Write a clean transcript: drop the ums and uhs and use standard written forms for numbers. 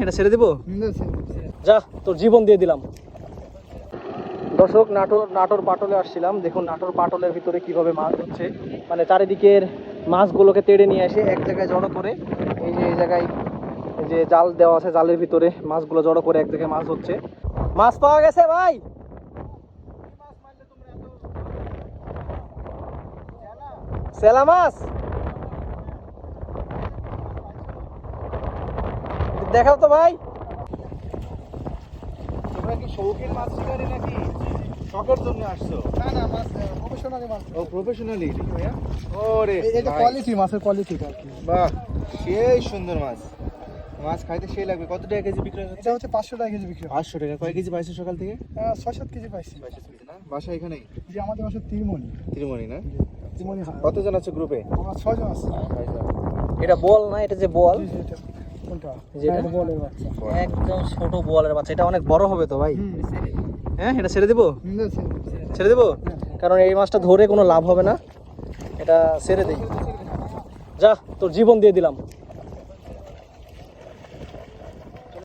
এটা ছেড়ে দেবো, যা তোর জীবন দিয়ে দিলাম। দর্শক, নাটোর পাটলে আসছিলাম। দেখুন নাটোর পাটলের ভিতরে কিভাবে মাছ হচ্ছে, মানে চারিদিকের মাছগুলোকে তেড়ে নিয়ে এসে এক জায়গায় জড়ো করে, এই যে এই জায়গায় এই যে জাল দেওয়া আছে, জালের ভিতরে মাছগুলো জড়ো করে এক জায়গায় মাছ হচ্ছে। মাছ পাওয়া গেছে ভাই, সেলা মাছ দেখাও তো ভাই। তোমরা কি শৌখিন মাছ শিকারি নাকি শখের জন্য আসছো? না না, মাছ প্রফেশনালি মাছ। ও প্রফেশনালি ভাইয়া। ওরে এটা কোয়ালিটি, মাছের কোয়ালিটি আর কি। বাহ, সেই সুন্দর মাছ। মাছ খাইতে সেই লাগবে। কত টাকা কেজি বিক্রি হচ্ছে? এটা হচ্ছে 500 টাকা কেজি বিক্রি হয়। 500 টাকা। কয় কেজি পাইছো সকাল থেকে? 6-7 কেজি পাইছি। না, বাসা এখানেই? যে আমাদের বাসা তিরমণি। তিরুমণি না? তিরমণি। কতজন আছে গ্রুপে? আমরা 6 জন আছি। এটা বল না, এটা যে বল, জি, এটা কোনটা? যেটা? এটা বলের বাচ্চা। একদম ছোট বলের বাচ্চা। এটা অনেক বড় হবে তো ভাই। হ্যাঁ, এটা ছেড়ে দেবো, হুম, ছেড়ে দেবো, কারণ এই মাছটা ধরে কোনো লাভ হবে না, এটা ছেড়ে দেই। যা তোর জীবন দিয়ে দিলাম।